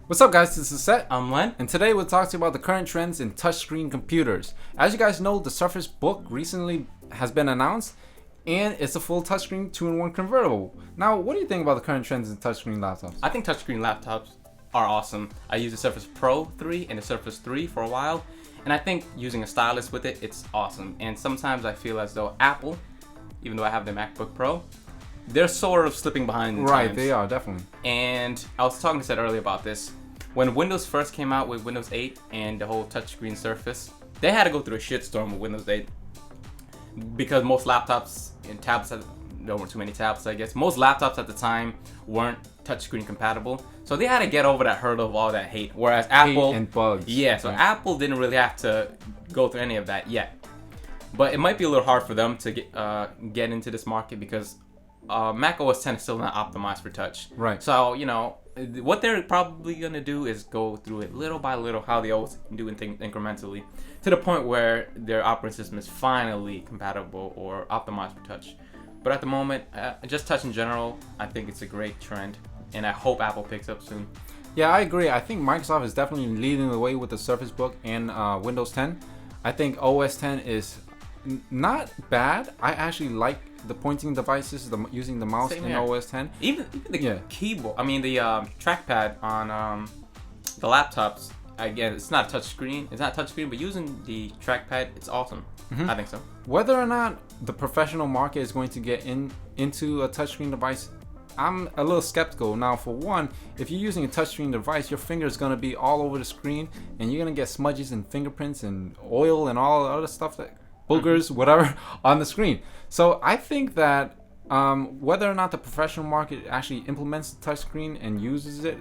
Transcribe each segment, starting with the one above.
What's up, guys? This is Seth. I'm Len. And today we'll talk to you about the current trends in touchscreen computers. As you guys know, the Surface Book recently has been announced, and it's a full touchscreen 2-in-1 convertible. Now, what do you think about the current trends in touchscreen laptops? I think touchscreen laptops are awesome. I used the Surface Pro 3 and the Surface 3 for a while, and I think using a stylus with it, it's awesome. And sometimes I feel as though Apple, even though I have the MacBook Pro, they're sort of slipping behind in Right, times. they are, definitely. And I was talking to Seth earlier about this. When Windows first came out with Windows 8 and the whole touchscreen Surface, they had to go through a shitstorm with Windows 8 because most laptops and tablets, there weren't too many tablets, I guess. Most laptops at the time weren't touchscreen compatible, so they had to get over that hurdle of all that hate. Whereas Apple and bugs. so Apple didn't really have to go through any of that yet. But it might be a little hard for them to get into this market because Mac OS X is still not optimized for touch. Right. So, what they're probably going to do is go through it little by little, how they always do things incrementally, to the point where their operating system is finally compatible or optimized for touch. But at the moment, just touch in general, I think it's a great trend, and I hope Apple picks up soon. Yeah, I agree. I think Microsoft is definitely leading the way with the Surface Book and Windows 10. I think OS X is not bad. I actually like the pointing devices, using the mouse in OS X. Even the keyboard, the trackpad on the laptops, again, it's not a touchscreen. It's not a touchscreen, but using the trackpad, it's awesome. I think so. Whether or not the professional market is going to get into a touchscreen device, I'm a little skeptical. Now, for one, if you're using a touchscreen device, your finger is going to be all over the screen, and you're going to get smudges and fingerprints and oil and all the other stuff, that boogers, whatever, on the screen. So I think that whether or not the professional market actually implements the touchscreen and uses it,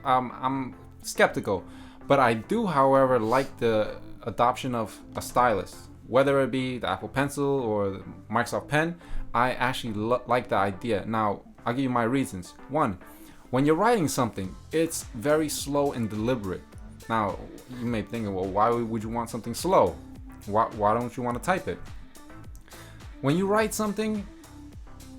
I'm skeptical. But I do, however, like the adoption of a stylus. Whether it be the Apple Pencil or the Microsoft Pen, I actually like the idea. Now, I'll give you my reasons. One, when you're writing something, it's very slow and deliberate. Now, you may think, well, why would you want something slow? Why don't you want to type it? When you write something,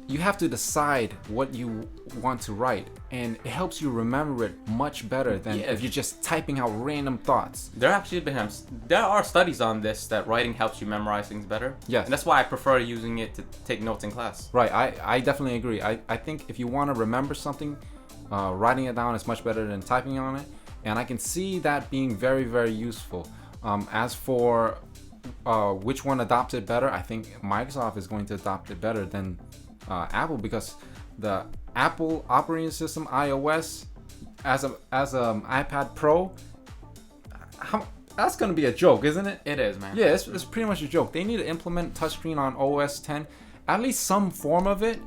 you have to decide what you want to write, and it helps you remember it much better than if you're just typing out random thoughts. There are studies on this, that writing helps you memorize things better. Yes. And that's why I prefer using it to take notes in class. Right, I definitely agree. I think if you want to remember something, writing it down is much better than typing on it, and I can see that being very, very useful. As for which one adopts it better, I think Microsoft is going to adopt it better than Apple, because the Apple operating system, iOS, as an iPad Pro, that's going to be a joke, isn't it? It is, man. Yeah, it's pretty much a joke. They need to implement touchscreen on OS X, at least some form of it,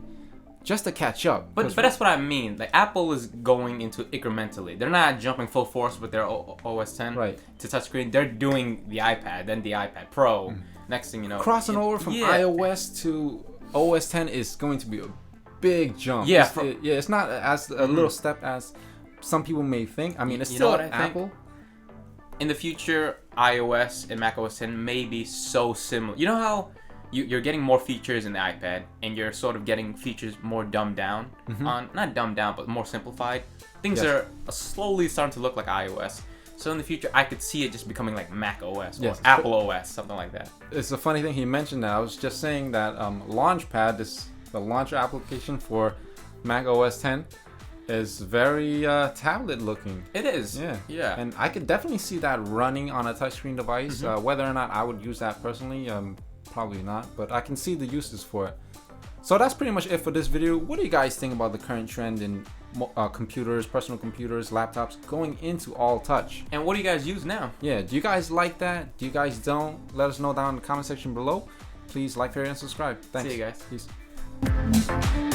just to catch up. But that's what I mean. Like, Apple is going into incrementally. They're not jumping full force with their OS X to touchscreen. They're doing the iPad, then the iPad Pro. Next thing you know, crossing over from iOS to OS X is going to be a big jump. Yeah, it's not as a little step as some people may think. I mean, it's still Apple. In the future, iOS and Mac OS X may be so similar. You know how you're getting more features in the iPad, and you're sort of getting features more dumbed down not dumbed down, but more simplified. Things are slowly starting to look like iOS. So in the future, I could see it just becoming like Mac OS or Apple OS, something like that. It's a funny thing he mentioned that. I was just saying that Launchpad, the launcher application for Mac OS X, is very tablet looking. It is. Yeah. And I could definitely see that running on a touchscreen device. Whether or not I would use that personally, probably not. But I can see the uses for it. So that's pretty much it for this video. What do you guys think about the current trend in computers, personal computers, laptops going into all touch? And what do you guys use now? Yeah, do you guys like that? Do you guys don't? Let us know down in the comment section below. Please like, share, and subscribe. Thanks. See you guys. Peace.